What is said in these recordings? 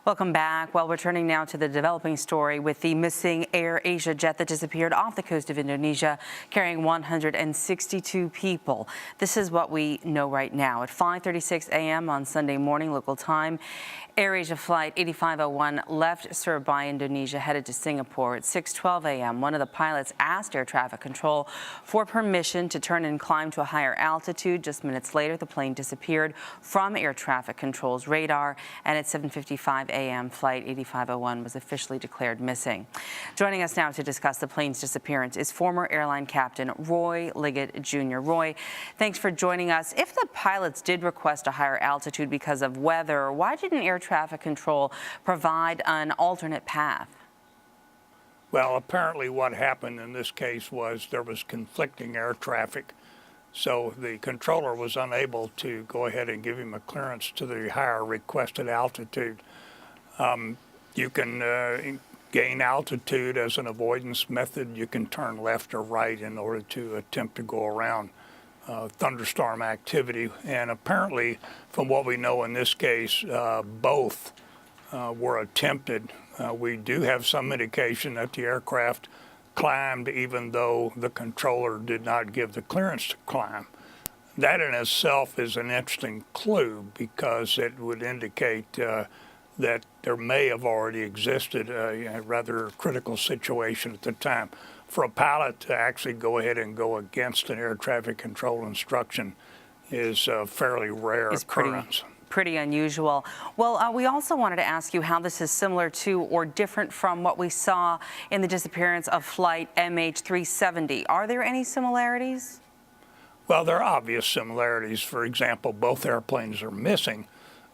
Welcome back. Well, we're turning now to the developing story with the missing Air Asia jet that disappeared off the coast of Indonesia, carrying 162 people. This is what we know right now. At 5:36 a.m. on Sunday morning local time, Air Asia flight 8501 left Surabaya, Indonesia, headed to Singapore. At 6:12 a.m., one of the pilots asked air traffic control for permission to turn and climb to a higher altitude. Just minutes later, the plane disappeared from air traffic control's radar, and at 7:55 a.m., flight 8501 was officially declared missing. Joining us now to discuss the plane's disappearance is former airline captain Roy Liggett Jr. Roy, thanks for joining us. If the pilots did request a higher altitude because of weather, why didn't air traffic control provide an alternate path? Well, apparently what happened in this case was there was conflicting air traffic. So the controller was unable to go ahead and give him a clearance to the higher requested altitude. You can gain altitude as an avoidance method. You can turn left or right in order to attempt to go around thunderstorm activity. And apparently, from what we know in this case, both were attempted. We do have some indication that the aircraft climbed even though the controller did not give the clearance to climb. That in itself is an interesting clue because it would indicate that there may have already existed a rather critical situation at the time. For a pilot to actually go ahead and go against an air traffic control instruction is a fairly rare occurrence. Pretty unusual. Well, we also wanted to ask you how this is similar to or different from what we saw in the disappearance of flight MH370. Are there any similarities? Well, there are obvious similarities. For example, both airplanes are missing,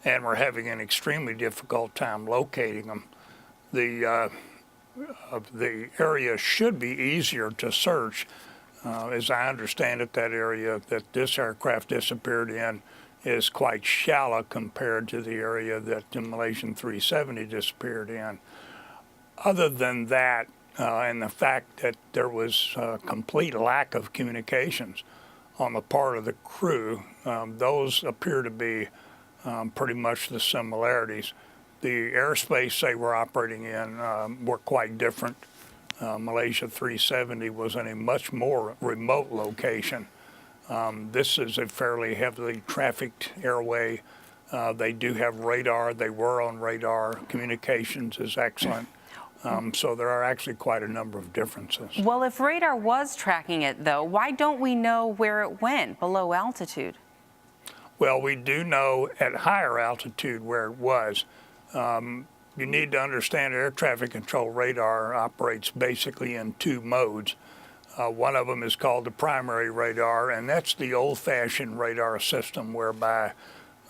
and we're having an extremely difficult time locating them. The area should be easier to search. As I understand it, that area that this aircraft disappeared in is quite shallow compared to the area that the Malaysian 370 disappeared in. Other than that, and the fact that there was a complete lack of communications on the part of the crew, those appear to be pretty much the similarities. The airspace they were operating in were quite different. Malaysia 370 was in a much more remote location. This is a fairly heavily trafficked airway. They do have radar. They were on radar. Communications is excellent. So there are actually quite a number of differences. Well, if radar was tracking it, though, why don't we know where it went below altitude? Well, we do know at higher altitude where it was. You need to understand air traffic control radar operates basically in two modes. One of them is called the primary radar, and that's the old-fashioned radar system whereby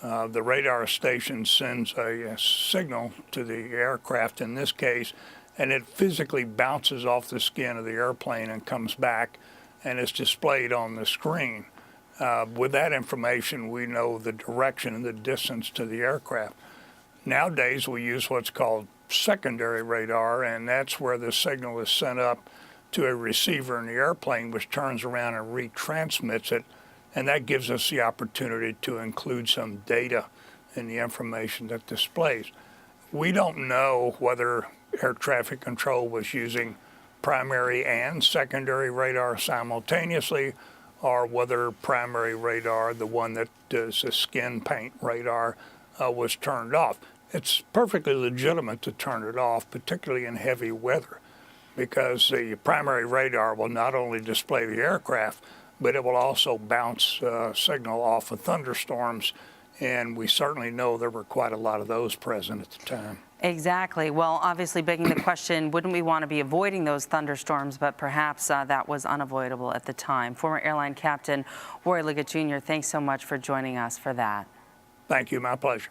the radar station sends a signal to the aircraft in this case, and it physically bounces off the skin of the airplane and comes back and is displayed on the screen. With that information, we know the direction and the distance to the aircraft. Nowadays, we use what's called secondary radar, and that's where the signal is sent up to a receiver in the airplane, which turns around and retransmits it, and that gives us the opportunity to include some data in the information that displays. We don't know whether air traffic control was using primary and secondary radar simultaneously, or whether primary radar, the one that does the skin paint radar, was turned off. It's perfectly legitimate to turn it off, particularly in heavy weather, because the primary radar will not only display the aircraft, but it will also bounce signal off of thunderstorms, and we certainly know there were quite a lot of those present at the time. Exactly. Well, obviously begging the question, wouldn't we want to be avoiding those thunderstorms, but perhaps that was unavoidable at the time. Former airline captain Roy Liggett Jr., thanks so much for joining us for that. Thank you. My pleasure.